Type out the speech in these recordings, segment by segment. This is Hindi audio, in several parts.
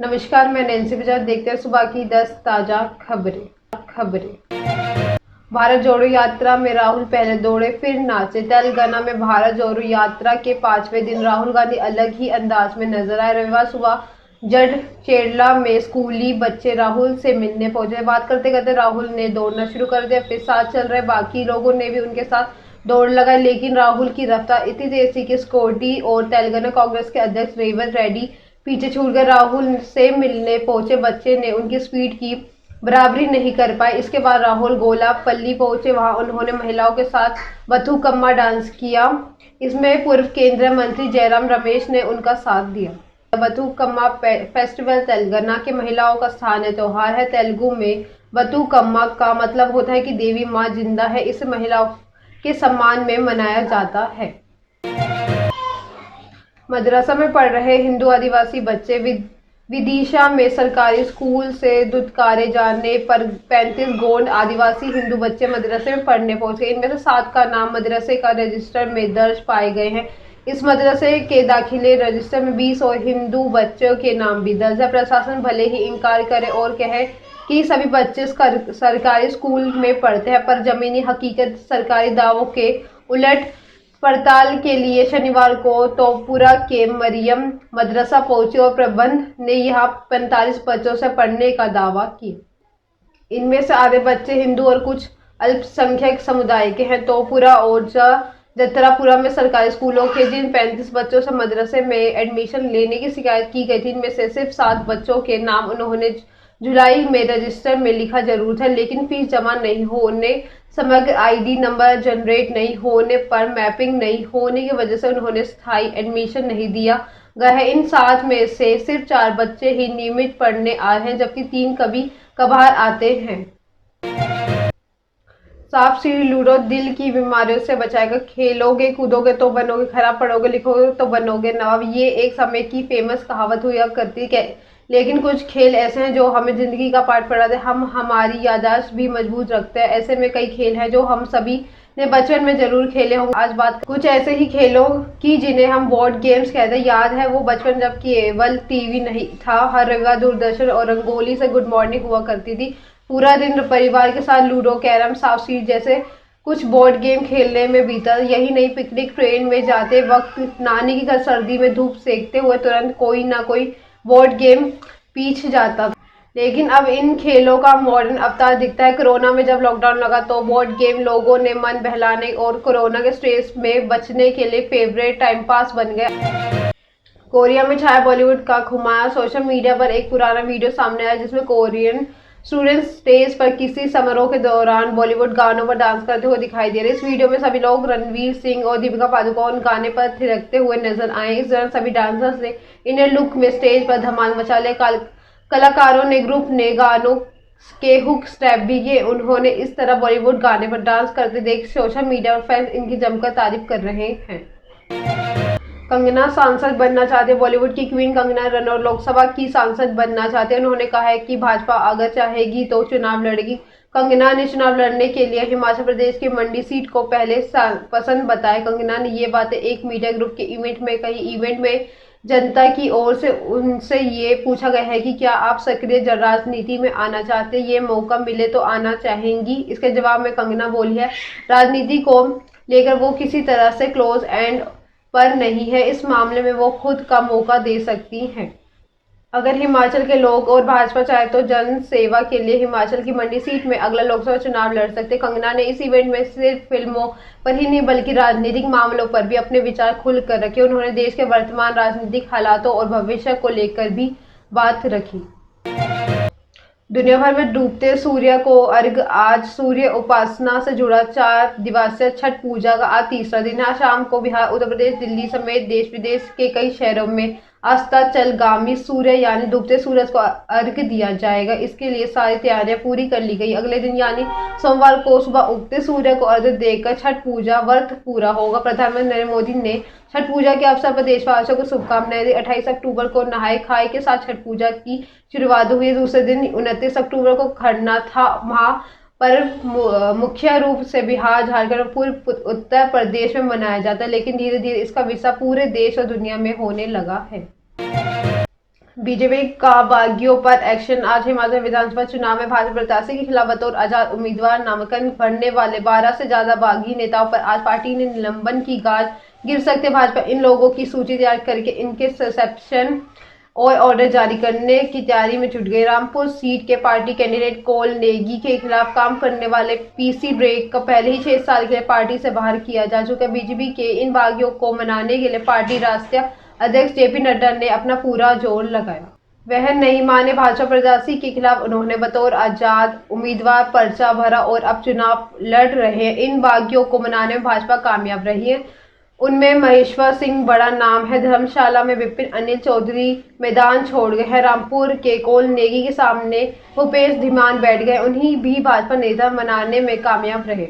नमस्कार, मैं नैन्सी बजाज। देखते हैं सुबह की 10 ताजा खबरें। भारत जोड़ो यात्रा में राहुल पहले दौड़े फिर नाचे। तेलंगाना में भारत जोड़ो यात्रा के 5वें दिन राहुल गांधी अलग ही अंदाज में नजर आए। रविवार सुबह जडचेराला में स्कूली बच्चे राहुल से मिलने पहुंचे। बात करते करते राहुल ने दौड़ना शुरू कर दिया। फिर साथ चल रहे बाकी लोगों ने भी उनके साथ दौड़ लगाई, लेकिन राहुल की रफ्तार इतनी तेज थी कि सिक्योरिटी और तेलंगाना कांग्रेस के अध्यक्ष रेवंत रेड्डी पीछे छूट गए। राहुल से मिलने पहुंचे बच्चे ने उनकी स्पीड की बराबरी नहीं कर पाए। इसके बाद राहुल गोलापल्ली पहुंचे। वहां उन्होंने महिलाओं के साथ बथुकम्मा डांस किया। इसमें पूर्व केंद्रीय मंत्री जयराम रमेश ने उनका साथ दिया। बथुकम्मा फेस्टिवल तेलंगाना की महिलाओं का स्थानीय त्योहार है। तेलुगु में बथुकम्मा का मतलब होता है कि देवी माँ जिंदा है। इसे महिलाओं के सम्मान में मनाया जाता है। मदरसा में पढ़ रहे हिंदू आदिवासी बच्चे विदिशा में सरकारी स्कूल से धुतकारे जाने पर 35 गोंड आदिवासी हिंदू बच्चे मदरसे में पढ़ने पहुंचे। इनमें से 7 का नाम मदरसे का रजिस्टर में दर्ज पाए गए हैं। इस मदरसे के दाखिले रजिस्टर में 20 और हिंदू बच्चों के नाम भी दर्ज है। प्रशासन भले ही इनकार करे और कहे कि सभी बच्चे सरकारी स्कूल में पढ़ते हैं, पर जमीनी हकीकत सरकारी दावों के उलट पड़ताल के लिए शनिवार को तोपुरा के मरियम मदरसा पहुंचे और प्रबंधन ने यहां 45 बच्चों से पढ़ने का दावा किया। इनमें से आधे बच्चे हिंदू और कुछ अल्पसंख्यक समुदाय के हैं। तोपुरा और जतरापुरा में सरकारी स्कूलों के जिन 35 बच्चों से मदरसे में एडमिशन लेने की शिकायत की गई थी, इनमें से सिर्फ 7 बच्चों के नाम उन्होंने जुलाई में रजिस्टर में लिखा जरूर था, लेकिन फीस जमा नहीं होने, समग्र आईडी नंबर जनरेट नहीं होने पर मैपिंग नहीं होने की वजह से उन्होंने स्थायी एडमिशन नहीं दिया गया है। इन 7 में से सिर्फ 4 बच्चे ही नियमित पढ़ने आए हैं, जबकि 3 कभी कभार आते हैं। सांप सीढ़ी लूडो दिल की बीमारियों से बचाएगा। खेलोगे कूदोगे तो बनोगे खराब, पढ़ोगे लिखोगे तो बनोगे नवाब, ये एक समय की फेमस कहावत हुआ करती है। लेकिन कुछ खेल ऐसे हैं जो हमें जिंदगी का पाठ पढ़ाते हैं। हम हमारी याददाश्त भी मजबूत रखते हैं। ऐसे में कई खेल हैं जो हम सभी ने बचपन में जरूर खेले होंगे। आज बात कुछ ऐसे ही खेलों की जिन्हें हम बोर्ड गेम्स कहते हैं। याद है वो बचपन जब केवल टीवी नहीं था, हर रविवार दूरदर्शन और रंगोली से गुड मॉर्निंग हुआ करती थी। पूरा दिन परिवार के साथ लूडो, कैरम, सांप सीढ़ी जैसे कुछ बोर्ड गेम खेलने में बीता। यही नहीं, पिकनिक, ट्रेन में जाते वक्त, नानी के घर सर्दी में धूप सेकते हुए तुरंत कोई ना कोई बोर्ड गेम पीछ जाता था। लेकिन अब इन खेलों का मॉडर्न अवतार दिखता है। कोरोना में जब लॉकडाउन लगा तो बोर्ड गेम लोगों ने मन बहलाने और कोरोना के स्ट्रेस में बचने के लिए फेवरेट टाइम पास बन गया। कोरिया में छाया बॉलीवुड का खुमार। सोशल मीडिया पर एक पुराना वीडियो सामने आया जिसमें कोरियन स्टूडेंट्स स्टेज पर किसी समारोह के दौरान बॉलीवुड गानों पर डांस करते हुए दिखाई दे रहे। इस वीडियो में सभी लोग रणवीर सिंह और दीपिका पादुकोण गाने पर थिरकते हुए नजर आए। इस दौरान सभी डांसर्स ने इनर लुक में स्टेज पर धमाल मचा लिया। कलाकारों ने ग्रुप ने गानों के हुक स्टेप भी किए। उन्होंने इस तरह बॉलीवुड गाने पर डांस करते देख सोशल मीडिया पर फैंस इनकी जमकर तारीफ कर रहे हैं। कंगना सांसद बनना चाहते हैं। बॉलीवुड की क्वीन कंगना रनौत लोकसभा की सांसद बनना चाहते हैं। उन्होंने कहा है कि भाजपा अगर चाहेगी तो चुनाव लड़ेगी। कंगना ने चुनाव लड़ने के लिए हिमाचल प्रदेश की मंडी सीट को पहले पसंद बताया। कंगना ने ये बातें एक मीडिया ग्रुप के इवेंट में कही। इवेंट में जनता की ओर से उनसे ये पूछा गया है कि क्या आप सक्रिय राजनीति में आना चाहते हैं, ये मौका मिले तो आना चाहेंगी। इसके जवाब में कंगना बोली है, राजनीति को लेकर वो किसी तरह से क्लोज एंड पर नहीं है। इस मामले में वो खुद का मौका दे सकती हैं। अगर हिमाचल के लोग और भाजपा चाहे तो जन सेवा के लिए हिमाचल की मंडी सीट में अगला लोकसभा चुनाव लड़ सकते। कंगना ने इस इवेंट में सिर्फ फिल्मों पर ही नहीं बल्कि राजनीतिक मामलों पर भी अपने विचार खुल कर रखे। उन्होंने देश के वर्तमान राजनीतिक हालातों और भविष्य को लेकर भी बात रखी। दुनिया भर में डूबते सूर्य को अर्घ। आज सूर्य उपासना से जुड़ा 4 दिवसीय छठ पूजा का आज तीसरा दिन है। शाम को बिहार, उत्तर प्रदेश, दिल्ली समेत देश विदेश के कई शहरों में अस्ताचलगामी सूर्य यानी डूबते सूरज को अर्घ दिया जाएगा। इसके लिए सारी तैयारियां पूरी कर ली गई। अगले दिन यानी सोमवार को सुबह उगते सूर्य को अर्घ देकर छठ पूजा व्रत पूरा होगा। प्रधानमंत्री नरेंद्र मोदी ने छठ पूजा के अवसर पर देशवासियों को शुभकामनाएं दी। 28 अक्टूबर को नहाय खाए के साथ छठ पूजा की शुरुआत हुई। दूसरे दिन 29 अक्टूबर को खरना था। वहां पर मुख्य रूप से बिहार, झारखंड और पूर्व उत्तर प्रदेश में मनाया जाता है, लेकिन धीरे धीरे इसका विस्तार पूरे देश और दुनिया में होने लगा है। बीजेपी का बागियों पर एक्शन। आज हिमाचल विधानसभा चुनाव में भाजपा प्रत्याशी के खिलाफ बतौर आजाद उम्मीदवार नामांकन भरने वाले 12 से ज्यादा बागी नेताओं पर आज पार्टी ने निलंबन की गाज गिर सकते। भाजपा इन लोगों की सूची तैयार करके इनके सस्पेंशन और ऑर्डर जारी करने की तैयारी में जुट गई। रामपुर सीट के पार्टी कैंडिडेट कोल नेगी के खिलाफ काम करने वाले पीसी ब्रेक को पहले ही 6 साल के लिए पार्टी से बाहर किया जा चुका है। बीजेपी के इन बागियों को मनाने के लिए पार्टी राष्ट्रीय अध्यक्ष जेपी नड्डा ने अपना पूरा जोर लगाया। वह नहीं माने भाजपा प्रत्याशी के खिलाफ उन्होंने बतौर आजाद उम्मीदवार पर्चा भरा और अब चुनाव लड़ रहे हैं। इन बागियों को मनाने में भाजपा कामयाब रही है। उनमें महेश्वर सिंह बड़ा नाम है। धर्मशाला में विपिन अनिल चौधरी मैदान छोड़ गए हैं। रामपुर के कोल नेगी के सामने भूपेश धीमान बैठ गए। उन्हीं भी भाजपा नेता मनाने में कामयाब रहे।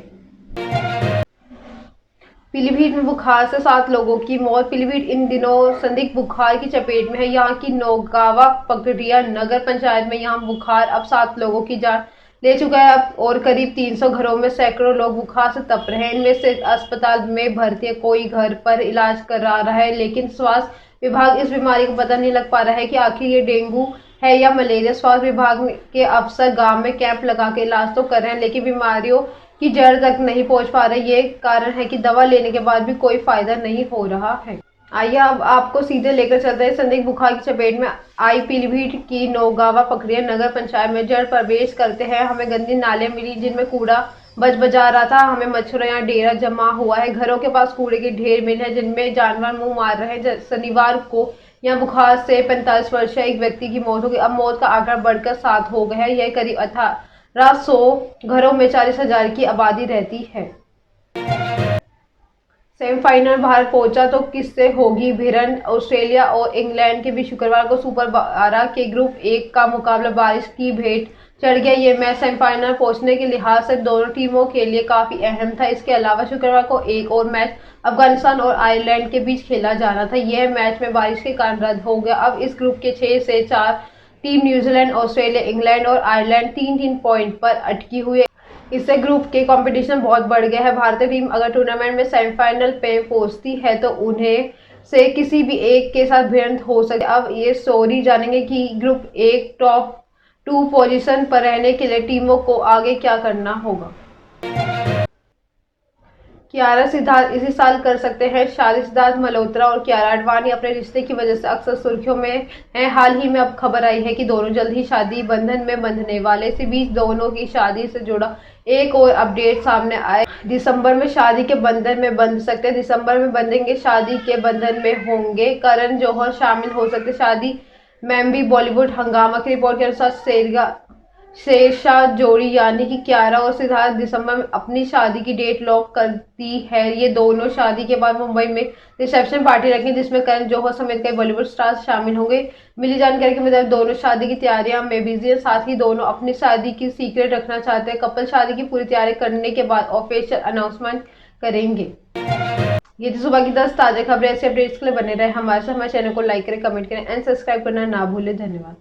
पीलीभीत में बुखार से 7 लोगों की मौत। पीलीभीत इन दिनों संदिग्ध बुखार की चपेट में है। यहाँ की नौगावा पकड़िया नगर पंचायत में यहाँ बुखार अब 7 लोगों की जान ले चुका है अब और करीब 300 घरों में सैकड़ों लोग बुखार से तप रहे हैं। इनमें से अस्पताल में भर्ती है, कोई घर पर इलाज करा रहा है, लेकिन स्वास्थ्य विभाग इस बीमारी को पता नहीं लग पा रहा है कि आखिर ये डेंगू है या मलेरिया। स्वास्थ्य विभाग के अफसर गांव में कैंप लगा के इलाज तो कर रहे हैं, लेकिन बीमारियों की जड़ तक नहीं पहुंच पा रहे। ये कारण है कि दवा लेने के बाद भी कोई फायदा नहीं हो रहा है। आइए अब आपको सीधे लेकर चलते हैं संदिग्ध बुखार की चपेट में आई पीलीभीत की नौगावा पकड़िया नगर पंचायत में। जड़ प्रवेश करते हैं हमें गंदी नालियां मिली जिनमें कूड़ा बजा रहा था। हमें मच्छरों यहाँ डेरा जमा हुआ है। घरों के पास कूड़े के ढेर मिले हैं जिनमें जानवर मुंह मार रहे हैं। शनिवार को यहाँ बुखार से 45 वर्षीय एक व्यक्ति की मौत हो गई। अब मौत का आंकड़ा बढ़कर 7 हो गया है। यह करीब 1800 घरों में 40,000 की आबादी रहती है। सेमीफाइनल भारत पहुंचा तो किससे होगी भिड़ंत। ऑस्ट्रेलिया और इंग्लैंड के बीच शुक्रवार को सुपर 12 के ग्रुप 1 का मुकाबला बारिश की भेंट चढ़ गया। ये मैच सेमीफाइनल पहुंचने के लिहाज से दोनों टीमों के लिए काफी अहम था। इसके अलावा शुक्रवार को एक और मैच अफगानिस्तान और आयरलैंड के बीच खेला जाना था। यह मैच में बारिश के कारण रद्द हो गया। अब इस ग्रुप के 6 से 4 टीम न्यूजीलैंड, ऑस्ट्रेलिया, इंग्लैंड और आयरलैंड 3-3 पॉइंट पर अटकी हुई है। इससे ग्रुप के कंपटीशन बहुत बढ़ गया है। भारतीय टीम अगर टूर्नामेंट में सेमीफाइनल पे पहुंचती है तो उन्हें से किसी भी एक के साथ भिड़ंत हो सकती है। अब ये स्टोरी जानेंगे कि ग्रुप 1 टॉप 2 पोजीशन पर रहने के लिए टीमों को आगे क्या करना होगा। कियारा सिद्धार्थ इसी साल कर सकते हैं शादी। सिद्धार्थ मल्होत्रा और कियारा आडवाणी अपने रिश्ते की वजह से अक्सर सुर्खियों में हैं। हाल ही में अब खबर आई है कि दोनों जल्द ही शादी बंधन में बंधने वाले। इसी बीच दोनों की शादी से जुड़ा एक और अपडेट सामने आए। दिसंबर में शादी के बंधन में बंध सकते हैं। दिसंबर में बंधेंगे, शादी के बंधन में होंगे करण जौहर शामिल हो सकते शादी में भी। बॉलीवुड हंगामा की रिपोर्ट के अनुसार शेरशाह जोड़ी यानी कि कियारा और सिद्धार्थ दिसंबर में अपनी शादी की डेट लॉक कर दी है। ये दोनों शादी के बाद मुंबई में रिसेप्शन पार्टी रखेंगे जिसमें करण जौहर समेत कई बॉलीवुड स्टार्स शामिल होंगे। मिली जानकारी के मुताबिक दोनों शादी की तैयारियां में बिजी है। साथ ही दोनों अपनी शादी की सीक्रेट रखना चाहते हैं। कपल शादी की पूरी तैयारी करने के बाद ऑफिशियल अनाउंसमेंट करेंगे। ये थी सुबह की 10 ताजा खबरें। ऐसे अपडेट्स के लिए बने रहे हमारे चैनल को लाइक करें, कमेंट करें एंड सब्सक्राइब करना ना भूलें। धन्यवाद।